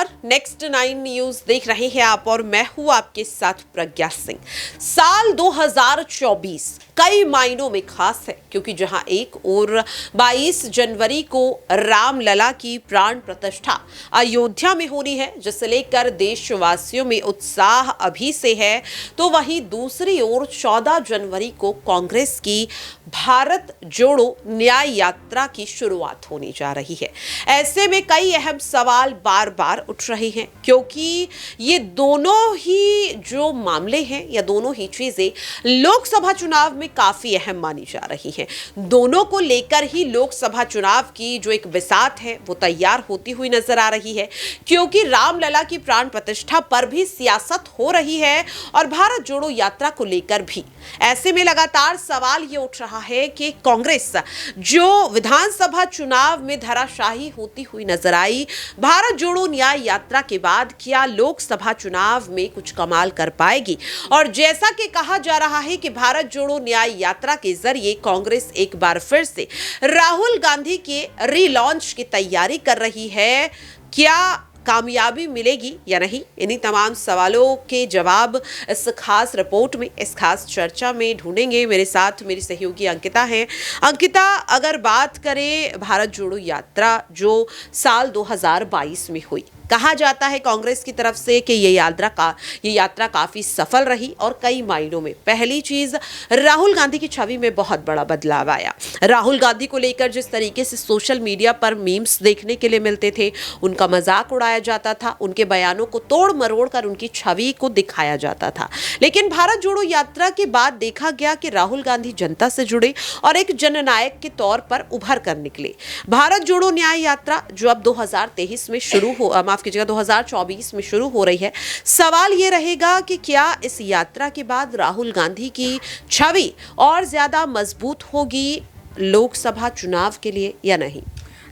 नमस्कार, next 9 news देख रहे हैं आप और मैं हूं आपके साथ प्रज्ञा सिंह। साल 2024 कई मायनों में खास है क्योंकि जहां एक और 22 जनवरी को रामलला की प्राण प्रतिष्ठा अयोध्या में होनी है, जिसे लेकर देशवासियों में उत्साह अभी से है, तो वहीं दूसरी ओर 14 जनवरी को कांग्रेस की भारत जोड़ो न्याय यात्रा की शुरुआत होने जा रही है। ऐसे में कई अहम सवाल बार बार उठ रहे हैं क्योंकि ये दोनों ही जो मामले हैं या दोनों ही चीजें लोकसभा चुनाव में काफी अहम मानी जा रही हैं। दोनों को लेकर ही लोकसभा चुनाव की जो एक बिसात है वो तैयार होती हुई नजर आ रही है क्योंकि रामलला की प्राण प्रतिष्ठा पर भी सियासत हो रही है और भारत जोड़ो यात्रा को लेकर भी। ऐसे में लगातार सवाल ये उठ रहा है कि कांग्रेस जो विधानसभा चुनाव में धराशायी होती हुई नजर आई, भारत जोड़ो न्याय यात्रा के बाद क्या लोकसभा चुनाव में कुछ कमाल कर पाएगी। और जैसा कि कहा जा रहा है कि भारत जोड़ो न्याय यात्रा के जरिए कांग्रेस एक बार फिर से राहुल गांधी के रीलॉन्च की तैयारी कर रही है, क्या कामयाबी मिलेगी या नहीं? इन्हीं तमाम सवालों के जवाब इस खास रिपोर्ट में, इस खास चर्चा में ढूंढेंगे। मेरे साथ मेरी सहयोगी अंकिता है। अंकिता, अगर बात करें भारत जोड़ो यात्रा जो साल 2022 में हुई, कहा जाता है कांग्रेस की तरफ से कि ये यात्रा काफी सफल रही और कई मायनों में। पहली चीज, राहुल गांधी की छवि में बहुत बड़ा बदलाव आया। राहुल गांधी को लेकर जिस तरीके से सोशल मीडिया पर मीम्स देखने के लिए मिलते थे, उनका मजाक उड़ाया जाता था, उनके बयानों को तोड़ मरोड़ कर उनकी छवि को दिखाया जाता था। लेकिन भारत जोड़ो यात्रा के बाद देखा गया कि राहुल गांधी जनता से जुड़े और एक जननायक के तौर पर उभर कर निकले। भारत जोड़ो न्याय यात्रा जो अब 2023 में शुरू हो की जगह 2024 में शुरू हो रही है, सवाल ये रहेगा कि क्या इस यात्रा के बाद राहुल गांधी की छवि और ज्यादा मजबूत होगी लोकसभा चुनाव के लिए या नहीं?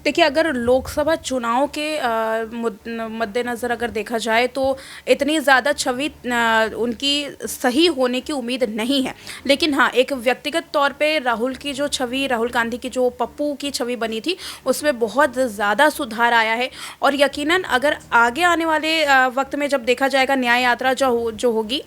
देखिए, अगर लोकसभा चुनाव के मद्देनज़र अगर देखा जाए तो इतनी ज़्यादा छवि उनकी सही होने की उम्मीद नहीं है। लेकिन हाँ, एक व्यक्तिगत तौर पे राहुल की जो छवि, राहुल गांधी की जो पप्पू की छवि बनी थी, उसमें बहुत ज़्यादा सुधार आया है। और यकीनन अगर आगे आने वाले वक्त में जब देखा जाएगा न्याय यात्रा जो होगी,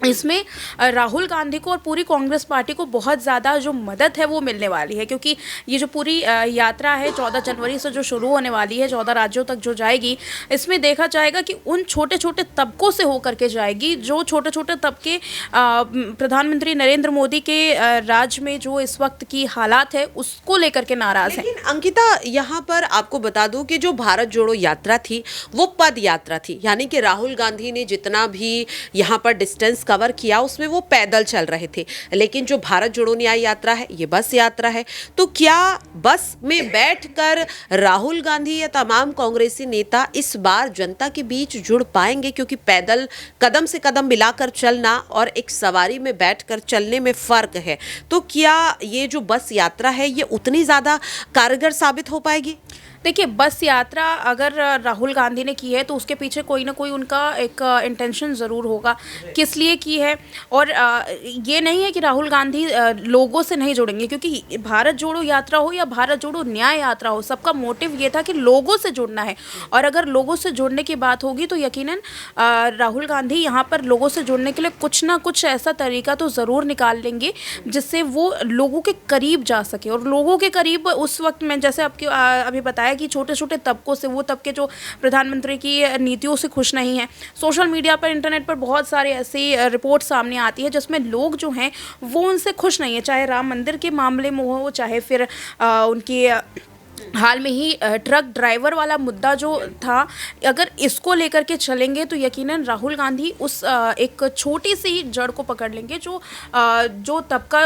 इसमें राहुल गांधी को और पूरी कांग्रेस पार्टी को बहुत ज़्यादा जो मदद है वो मिलने वाली है, क्योंकि ये जो पूरी यात्रा है 14 जनवरी से जो शुरू होने वाली है, 14 राज्यों तक जो जाएगी, इसमें देखा जाएगा कि उन छोटे छोटे तबकों से होकर के जाएगी जो छोटे छोटे तबके प्रधानमंत्री नरेंद्र मोदी के राज्य में जो इस वक्त की हालात है उसको लेकर के नाराज़ है। लेकिन अंकिता, यहाँ पर आपको बता दूं कि जो भारत जोड़ो यात्रा थी वो पद यात्रा थी, यानी कि राहुल गांधी ने जितना भी यहाँ पर डिस्टेंस कवर किया उसमें वो पैदल चल रहे थे। लेकिन जो भारत जोड़ो न्याय यात्रा है ये बस यात्रा है, तो क्या बस में बैठकर राहुल गांधी या तमाम कांग्रेसी नेता इस बार जनता के बीच जुड़ पाएंगे? क्योंकि पैदल कदम से कदम मिलाकर चलना और एक सवारी में बैठकर चलने में फर्क है, तो क्या ये जो बस यात्रा है ये उतनी ज्यादा कारगर साबित हो पाएगी? देखिए, बस यात्रा अगर राहुल गांधी ने की है तो उसके पीछे कोई ना कोई उनका एक इंटेंशन ज़रूर होगा, किस लिए की है। और ये नहीं है कि राहुल गांधी लोगों से नहीं जुड़ेंगे, क्योंकि भारत जोड़ो यात्रा हो या भारत जोड़ो न्याय यात्रा हो, सबका मोटिव ये था कि लोगों से जुड़ना है। और अगर लोगों से जुड़ने की बात होगी तो यकीनन राहुल गांधी यहाँ पर लोगों से जुड़ने के लिए कुछ ना कुछ ऐसा तरीका तो ज़रूर निकाल लेंगे जिससे वो लोगों के करीब जा सके। और लोगों के करीब उस वक्त में, जैसे आपके अभी बताया कि छोटे छोटे तबकों से, वो तबके जो प्रधानमंत्री की नीतियों से खुश नहीं है। सोशल मीडिया पर, इंटरनेट पर बहुत सारे ऐसी रिपोर्ट सामने आती है जिसमें लोग जो हैं वो उनसे खुश नहीं है, चाहे राम मंदिर के मामले में हो, चाहे फिर उनकी हाल में ही ट्रक ड्राइवर वाला मुद्दा जो था। अगर इसको लेकर के चलेंगे तो यकीनन राहुल गांधी उस एक छोटी सी जड़ को पकड़ लेंगे जो तबका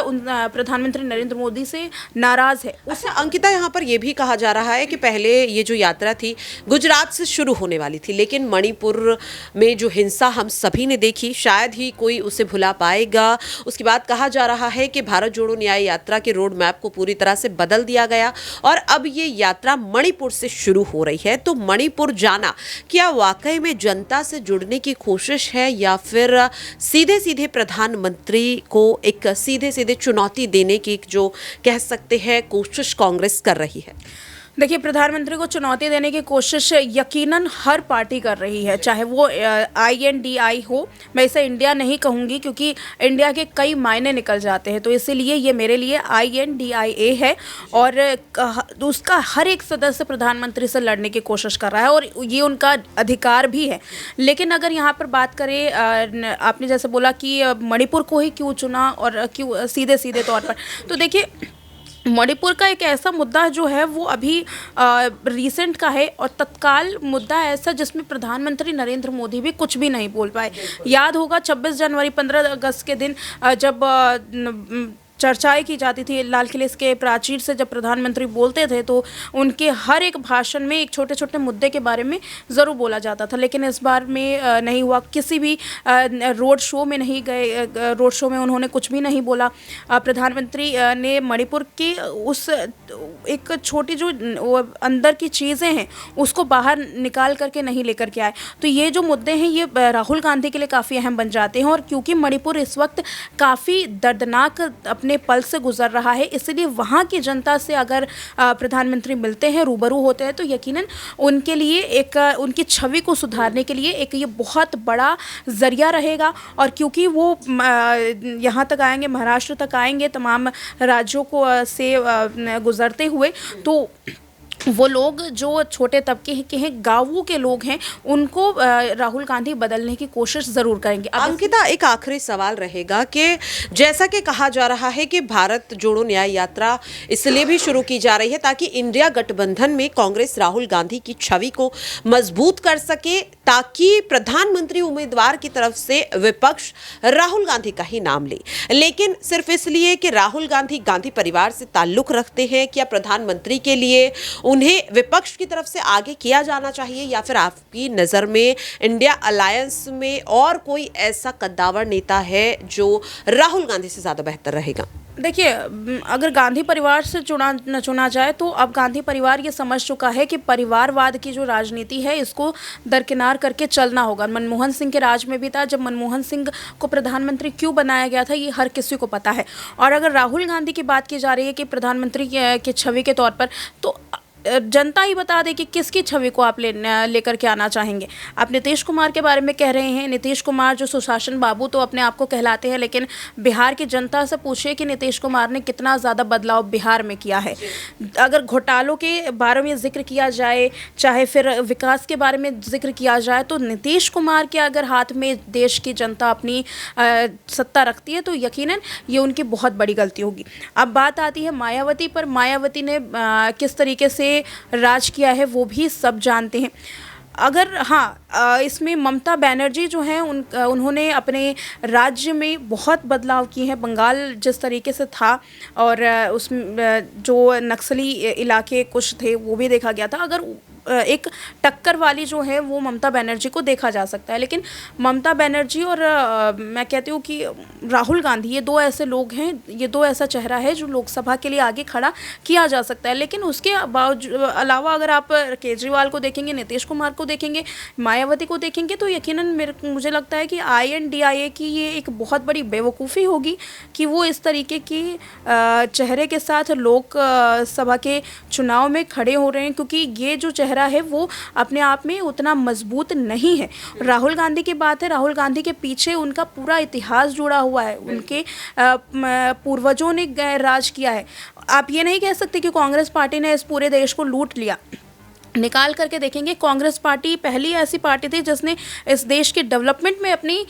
प्रधानमंत्री नरेंद्र मोदी से नाराज़ है। अच्छा अंकिता, यहाँ पर यह भी कहा जा रहा है कि पहले ये जो यात्रा थी गुजरात से शुरू होने वाली थी, लेकिन मणिपुर में जो हिंसा हम सभी ने देखी, शायद ही कोई उसे भुला पाएगा। उसके बाद कहा जा रहा है कि भारत जोड़ो न्याय यात्रा के रोड मैप को पूरी तरह से बदल दिया गया और अब ये यात्रा मणिपुर से शुरू हो रही है। तो मणिपुर जाना क्या वाकई में जनता से जुड़ने की कोशिश है या फिर सीधे सीधे प्रधानमंत्री को एक सीधे सीधे चुनौती देने की जो कह सकते हैं कोशिश कांग्रेस कर रही है? देखिए, प्रधानमंत्री को चुनौती देने की कोशिश यकीनन हर पार्टी कर रही है, चाहे वो INDI हो। मैं इसे इंडिया नहीं कहूँगी क्योंकि इंडिया के कई मायने निकल जाते हैं, तो इसीलिए ये मेरे लिए INDIA है। और उसका हर एक सदस्य प्रधानमंत्री से लड़ने की कोशिश कर रहा है और ये उनका अधिकार भी है। लेकिन अगर यहाँ पर बात करें, आपने जैसे बोला कि मणिपुर को ही क्यों चुना और क्यों सीधे सीधे तौर पर, तो देखिए मणिपुर का एक ऐसा मुद्दा जो है वो अभी रिसेंट का है और तत्काल मुद्दा ऐसा जिसमें प्रधानमंत्री नरेंद्र मोदी भी कुछ भी नहीं बोल पाए। याद होगा 26 जनवरी 15 अगस्त के दिन जब चर्चाएं की जाती थी लाल किले के प्राचीर से, जब प्रधानमंत्री बोलते थे तो उनके हर एक भाषण में एक छोटे छोटे मुद्दे के बारे में ज़रूर बोला जाता था। लेकिन इस बार में नहीं हुआ, किसी भी रोड शो में नहीं गए, रोड शो में उन्होंने कुछ भी नहीं बोला। प्रधानमंत्री ने मणिपुर की उस एक छोटी जो अंदर की चीज़ें हैं उसको बाहर निकाल करके नहीं लेकर के आए। तो ये जो मुद्दे हैं ये राहुल गांधी के लिए काफ़ी अहम बन जाते हैं। और क्योंकि मणिपुर इस वक्त काफ़ी दर्दनाक अपने पल से गुजर रहा है, इसलिए वहाँ की जनता से अगर प्रधानमंत्री मिलते हैं, रूबरू होते हैं, तो यकीनन उनके लिए एक उनकी छवि को सुधारने के लिए एक ये बहुत बड़ा ज़रिया रहेगा। और क्योंकि वो यहाँ तक आएंगे, महाराष्ट्र तक आएंगे, तमाम राज्यों को से गुजरते हुए, तो वो लोग जो छोटे तबके के हैं, गांवों के लोग हैं, उनको राहुल गांधी बदलने की कोशिश ज़रूर करेंगे। अंकिता, एक आखिरी सवाल रहेगा कि जैसा कि कहा जा रहा है कि भारत जोड़ो न्याय यात्रा इसलिए भी शुरू की जा रही है ताकि इंडिया गठबंधन में कांग्रेस राहुल गांधी की छवि को मजबूत कर सके, ताकि प्रधानमंत्री उम्मीदवार की तरफ से विपक्ष राहुल गांधी का ही नाम ले। लेकिन सिर्फ इसलिए कि राहुल गांधी गांधी परिवार से ताल्लुक रखते हैं, क्या प्रधानमंत्री के लिए उन्हें विपक्ष की तरफ से आगे किया जाना चाहिए, या फिर आपकी नज़र में इंडिया अलायंस में और कोई ऐसा कद्दावर नेता है जो राहुल गांधी से ज़्यादा बेहतर रहेगा? देखिए, अगर गांधी परिवार से चुना जाए तो अब गांधी परिवार ये समझ चुका है कि परिवारवाद की जो राजनीति है इसको दरकिनार करके चलना होगा। मनमोहन सिंह के राज में भी था, जब मनमोहन सिंह को प्रधानमंत्री क्यों बनाया गया था ये हर किसी को पता है। और अगर राहुल गांधी की बात की जा रही है कि प्रधानमंत्री की छवि के तौर पर, तो जनता ही बता दे कि किसकी छवि को आप लेकर के आना चाहेंगे। आप नीतीश कुमार के बारे में कह रहे हैं, नीतीश कुमार जो सुशासन बाबू तो अपने आप को कहलाते हैं, लेकिन बिहार की जनता से पूछिए कि नीतीश कुमार ने कितना ज़्यादा बदलाव बिहार में किया है। अगर घोटालों के बारे में जिक्र किया जाए, चाहे फिर विकास के बारे में जिक्र किया जाए, तो नीतीश कुमार के अगर हाथ में देश की जनता अपनी सत्ता रखती है तो यकीनन ये उनकी बहुत बड़ी गलती होगी। अब बात आती है मायावती पर। मायावती ने किस तरीके से राज किया है वो भी सब जानते हैं। अगर इसमें ममता बनर्जी जो हैं उन्होंने अपने राज्य में बहुत बदलाव किए हैं। बंगाल जिस तरीके से था और उसमें जो नक्सली इलाके कुछ थे वो भी देखा गया था। अगर एक टक्कर वाली जो है वो ममता बनर्जी को देखा जा सकता है, लेकिन ममता बनर्जी और मैं कहती हूँ कि राहुल गांधी, ये दो ऐसे लोग हैं, ये दो ऐसा चेहरा है जो लोकसभा के लिए आगे खड़ा किया जा सकता है। लेकिन उसके अलावा अगर आप केजरीवाल को देखेंगे, नीतीश कुमार को देखेंगे, मायावती को देखेंगे, तो यकीनन मुझे लगता है कि INDIA की ये एक बहुत बड़ी बेवकूफ़ी होगी कि वो इस तरीके की चेहरे के साथ लोकसभा के चुनाव में खड़े हो रहे हैं, क्योंकि ये जो चेहरा है वो अपने आप में उतना मजबूत नहीं है। राहुल गांधी की बात है, राहुल गांधी के पीछे उनका पूरा इतिहास जुड़ा हुआ है, उनके पूर्वजों ने राज किया है। आप ये नहीं कह सकते कि कांग्रेस पार्टी ने इस पूरे देश को लूट लिया। निकाल करके देखेंगे, कांग्रेस पार्टी पहली ऐसी पार्टी थी जिसने इस देश के डेवलपमेंट में अपनी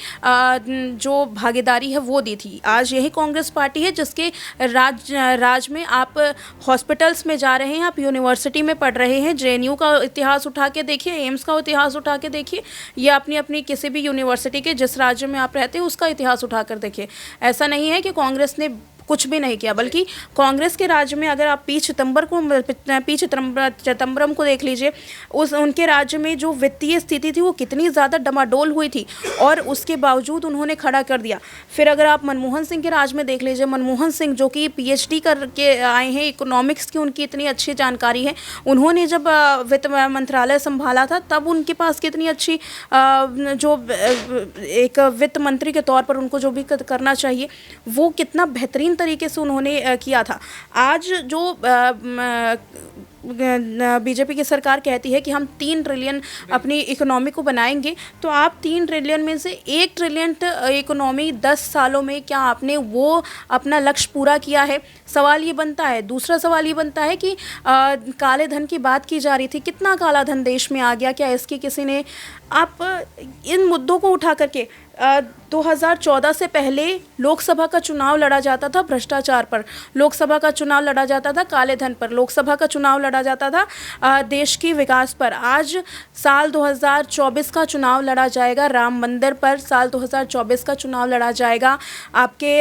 जो भागीदारी है वो दी थी। आज यही कांग्रेस पार्टी है जिसके राज में आप हॉस्पिटल्स में जा रहे हैं, आप यूनिवर्सिटी में पढ़ रहे हैं। JNU का इतिहास उठा के देखिए, एम्स का इतिहास उठा के देखिए, या अपनी किसी भी यूनिवर्सिटी के जिस राज्य में आप रहते हैं उसका इतिहास उठा कर देखिए। ऐसा नहीं है कि कांग्रेस ने कुछ भी नहीं किया, बल्कि कांग्रेस के राज्य में अगर आप पी चिदम्बरम को देख लीजिए, उनके राज्य में जो वित्तीय स्थिति थी वो कितनी ज़्यादा डमाडोल हुई थी और उसके बावजूद उन्होंने खड़ा कर दिया। फिर अगर आप मनमोहन सिंह के राज्य में देख लीजिए, मनमोहन सिंह जो कि PhD करके आए हैं, इकोनॉमिक्स की उनकी इतनी अच्छी जानकारी है, उन्होंने जब वित्त मंत्रालय संभाला था तब उनके पास कितनी अच्छी जो एक वित्त मंत्री के तौर पर उनको जो भी करना चाहिए वो कितना बेहतरीन तरीके से उन्होंने किया था। आज जो बीजेपी की सरकार कहती है कि हम 3 ट्रिलियन अपनी इकोनॉमी को बनाएंगे, तो आप 3 ट्रिलियन में से 1 ट्रिलियन इकोनॉमी 10 सालों में क्या आपने वो अपना लक्ष्य पूरा किया है? सवाल ये बनता है। दूसरा सवाल ये बनता है कि काले धन की बात की जा रही थी, कितना काला धन देश में आ गया? क्या इसकी किसी ने, आप इन मुद्दों को उठा करके 2014 से पहले लोकसभा का चुनाव लड़ा जाता था भ्रष्टाचार पर, लोकसभा का चुनाव लड़ा जाता था काले धन पर, लोकसभा का चुनाव लड़ा जाता था देश की विकास पर। आज साल 2024 का चुनाव लड़ा जाएगा राम मंदिर पर, साल 2024 का चुनाव लड़ा जाएगा आपके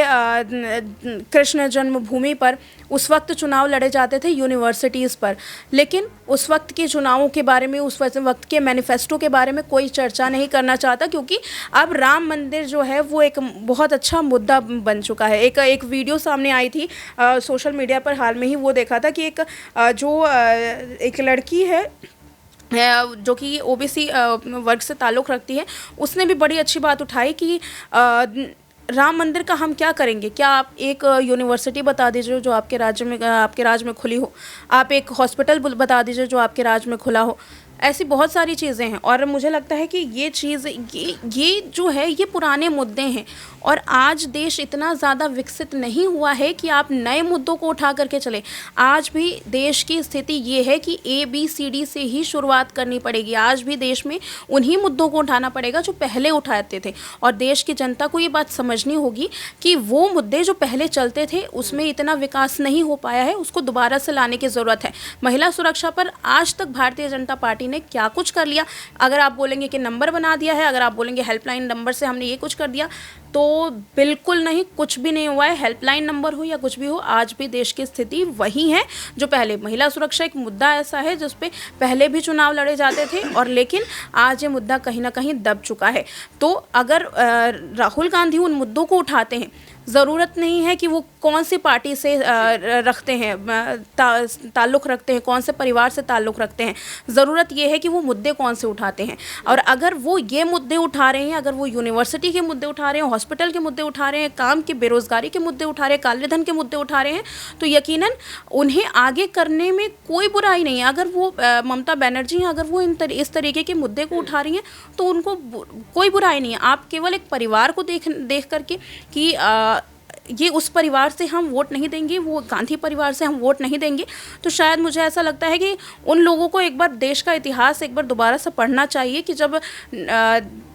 कृष्ण जन्मभूमि पर। उस वक्त चुनाव लड़े जाते थे यूनिवर्सिटीज़ पर, लेकिन उस वक्त के चुनावों के बारे में, उस वक्त के मैनिफेस्टो के बारे में कोई चर्चा नहीं करना चाहता, क्योंकि अब राम मंदिर जो है वो एक बहुत अच्छा मुद्दा बन चुका है। एक वीडियो सामने आई थी सोशल मीडिया पर, हाल में ही वो देखा था कि एक लड़की है जो कि ओबीसी वर्ग से ताल्लुक़ रखती है, उसने भी बड़ी अच्छी बात उठाई कि राम मंदिर का हम क्या करेंगे? क्या आप एक यूनिवर्सिटी बता दीजिए जो आपके राज्य में खुली हो, आप एक हॉस्पिटल बता दीजिए जो आपके राज्य में खुला हो। ऐसी बहुत सारी चीज़ें हैं, और मुझे लगता है कि ये चीज़ ये जो है ये पुराने मुद्दे हैं, और आज देश इतना ज़्यादा विकसित नहीं हुआ है कि आप नए मुद्दों को उठा करके चलें। आज भी देश की स्थिति ये है कि ABCD से ही शुरुआत करनी पड़ेगी। आज भी देश में उन्हीं मुद्दों को उठाना पड़ेगा जो पहले उठाते थे, और देश की जनता को ये बात समझनी होगी कि वो मुद्दे जो पहले चलते थे उसमें इतना विकास नहीं हो पाया है, उसको दोबारा से लाने की ज़रूरत है। महिला सुरक्षा पर आज तक भारतीय जनता पार्टी ने क्या कुछ कर लिया? अगर आप बोलेंगे कि नंबर बना दिया है, अगर आप बोलेंगे हेल्पलाइन नंबर से हमने ये कुछ कर दिया, तो बिल्कुल नहीं, कुछ भी नहीं हुआ है। हेल्पलाइन नंबर हो या कुछ भी हो, आज भी देश की स्थिति वही है जो पहले। महिला सुरक्षा एक मुद्दा ऐसा है जिस पे पहले भी चुनाव लड़े जाते थे, और लेकिन आज ये मुद्दा कहीं ना कहीं दब चुका है। तो अगर राहुल गांधी उन मुद्दों को उठाते हैं, ज़रूरत नहीं है कि वो कौन सी पार्टी से रखते हैं ताल्लुक़ रखते हैं, कौन से परिवार से ताल्लुक़ रखते हैं। ज़रूरत ये है कि वो मुद्दे कौन से उठाते हैं, और अगर वो ये मुद्दे उठा रहे हैं, अगर वो यूनिवर्सिटी के मुद्दे उठा रहे हैं, हॉस्पिटल के मुद्दे उठा रहे हैं, काम की बेरोज़गारी के मुद्दे उठा रहे हैं, काले धन के मुद्दे उठा रहे हैं, तो यकीनन उन्हें आगे करने में कोई बुराई नहीं है। अगर वो ममता बनर्जी हैं, अगर वो इस तरीके के मुद्दे को उठा रही हैं, तो उनको कोई बुराई नहीं है। आप केवल एक परिवार को देख करके कि ये उस परिवार से हम वोट नहीं देंगे, वो गांधी परिवार से हम वोट नहीं देंगे, तो शायद मुझे ऐसा लगता है कि उन लोगों को एक बार देश का इतिहास एक बार दोबारा से पढ़ना चाहिए कि जब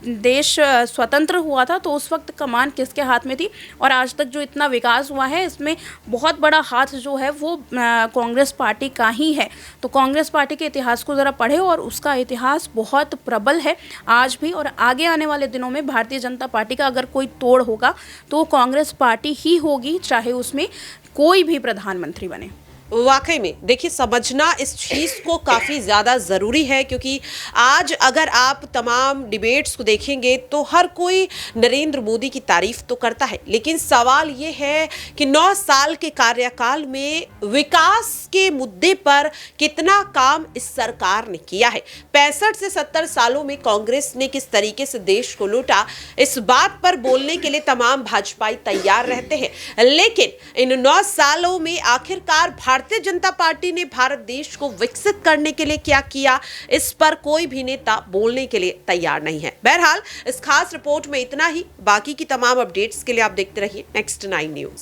देश स्वतंत्र हुआ था तो उस वक्त कमान किसके हाथ में थी, और आज तक जो इतना विकास हुआ है इसमें बहुत बड़ा हाथ जो है वो कांग्रेस पार्टी का ही है। तो कांग्रेस पार्टी के इतिहास को ज़रा पढ़े, और उसका इतिहास बहुत प्रबल है आज भी, और आगे आने वाले दिनों में भारतीय जनता पार्टी का अगर कोई तोड़ होगा तो कांग्रेस पार्टी ही होगी, चाहे उसमें कोई भी प्रधानमंत्री बने। वाकई में देखिए, समझना इस चीज़ को काफ़ी ज़्यादा ज़रूरी है, क्योंकि आज अगर आप तमाम डिबेट्स को देखेंगे तो हर कोई नरेंद्र मोदी की तारीफ तो करता है, लेकिन सवाल ये है कि 9 साल के कार्यकाल में विकास के मुद्दे पर कितना काम इस सरकार ने किया है। 65 से 70 सालों में कांग्रेस ने किस तरीके से देश को लूटा, इस बात पर बोलने के लिए तमाम भाजपाई तैयार रहते हैं, लेकिन इन 9 सालों में आखिरकार भारतीय जनता पार्टी ने भारत देश को विकसित करने के लिए क्या किया, इस पर कोई भी नेता बोलने के लिए तैयार नहीं है। बहरहाल इस खास रिपोर्ट में इतना ही। बाकी की तमाम अपडेट्स के लिए आप देखते रहिए Next 9 न्यूज़।